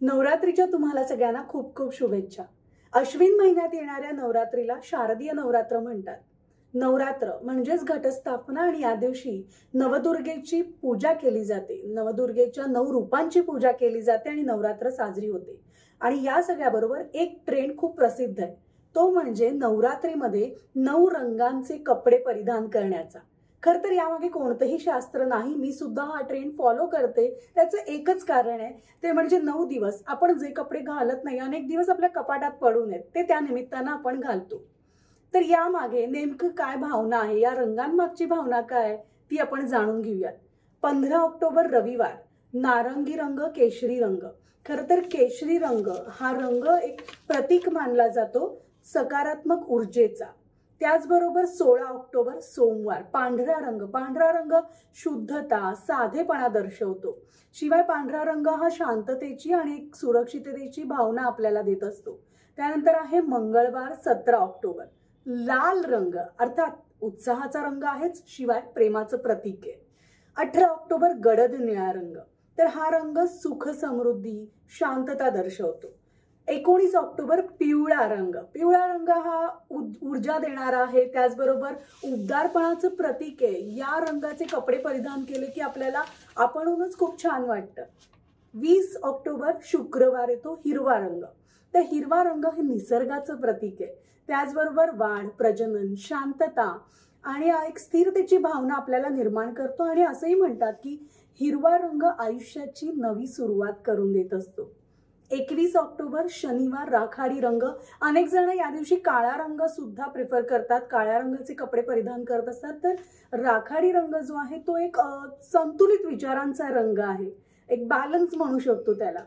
नवरात्रीच्या तुम्हाला सगळ्यांना खूप खूप शुभेच्छा। अश्विन महिन्यात येणाऱ्या नवरात्रीला शारदीय नवरात्र म्हणतात। नवरात्र म्हणजेच घटस्थापना आणि या दिवशी नवदुर्गेची पूजा केली जाते। नवदुर्गेच्या 9 रूपांची पूजा केली जाते आणि नवरात्र साजरी होते। आणि या सगळ्याबरोबर एक ट्रेंड खूप प्रसिद्ध आहे, तो म्हणजे नवरात्रीमध्ये 9 रंगांचे कपडे परिधान करण्याचा। खर तर यामागे कोणतेही शास्त्र नाही, मी सुद्धा हा ट्रेंड फॉलो करते। त्याचं एकच कारण आहे, ते म्हणजे 9 दिवस आपण जे कपडे घालत नाही, अनेक दिवस आपल्या कपाटात पडून आहेत, ते त्या निमित्तानं आपण घालतो। तर यामागे नेमकं काय भावना आहे, या रंगांमागची भावना काय, ती आपण जाणून घेऊयात। 15 ऑक्टोबर रविवार, नारंगी रंग, केशरी रंग। खर तर केशरी रंग हा रंग एक प्रतीक मानला जातो सकारात्मक ऊर्जेचा। त्याचबरोबर 16 ऑक्टोबर सोमवार, पांढरा रंग शुद्धता, साधेपणा दर्शवतो। शिवाय पांढरा रंग हा शांततेची आणि एक सुरक्षिततेची भावना आपल्याला देत असतो। त्यानंतर आहे मंगळवार 17 ऑक्टोबर, लाल रंग अर्थात उत्साहाचा रंग आहेच, शिवाय प्रेमाचं प्रतीक आहे। 18 ऑक्टोबर गडद निळा रंग, तर हा रंग सुख समृद्धी, शांतता दर्शवतो। 19 ऑक्टोबर पिवळा रंग हा ऊर्जा देणारा आहे, त्याचबरोबर उबदारपणाचं प्रतीक आहे। या रंगाचे कपडे परिधान केले की आपल्याला आपणहूनच खूप छान वाटतं। 20 ऑक्टोबर शुक्रवार येतो हिरवा रंग, तर हिरवा रंग हे निसर्गाचं प्रतीक आहे। त्याचबरोबर वाढ, प्रजनन, शांतता आणि एक स्थिरतेची भावना आपल्याला निर्माण करतो। आणि असंही म्हणतात की हिरवा रंग आयुष्याची नवी सुरुवात करून देत असतो। 21 ऑक्टोबर शनिवार राखाडी रंग, अनेक जण या दिवशी काळा रंग सुद्धा प्रिफर करतात, काळ्या रंगाचे कपडे परिधान करत असतात। तर राखाडी रंग जो आहे तो एक संतुलित विचारांचा रंग आहे, एक बॅलन्स म्हणू शकतो त्याला।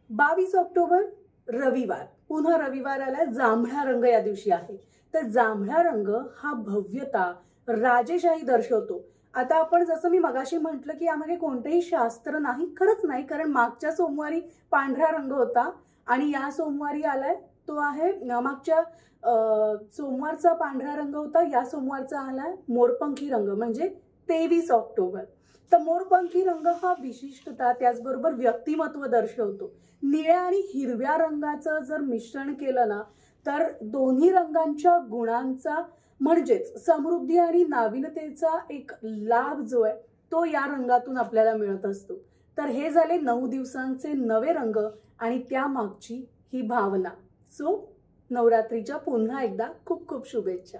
22 ऑक्टोबर रविवार, पुन्हा रविवार आला, जांभळा रंग या दिवशी आहे। तर जांभळा रंग हा भव्यता, राजेशाही दर्शवतो। आता आपण जसं मी मगाशी म्हटलं की यामध्ये कोणतेही शास्त्र नाही, खरंच नाही, कारण मागच्या सोमवारी पांढरा रंग होता आणि या सोमवारी आलाय तो आहे, मागच्या सोमवारचा पांढरा रंग होता, या सोमवारचा आलाय मोरपंखी रंग म्हणजे 23 ऑक्टोबर। तर मोरपंखी रंग हा विशिष्टता, त्याचबरोबर व्यक्तिमत्व दर्शवतो। निळ्या आणि हिरव्या रंगाचं जर मिश्रण केलं ना, तर दोन्ही रंगांच्या गुणांचा म्हणजेच समृद्धी आणि नाविन्यतेचा एक लाभ जो आहे तो या रंगातून आपल्याला मिळत असतो। तर हे झाले 9 दिवसांचे नवे रंग आणि त्या मागची ही भावना। सो नवरात्रीच्या पुन्हा एकदा खूप खूप शुभेच्छा।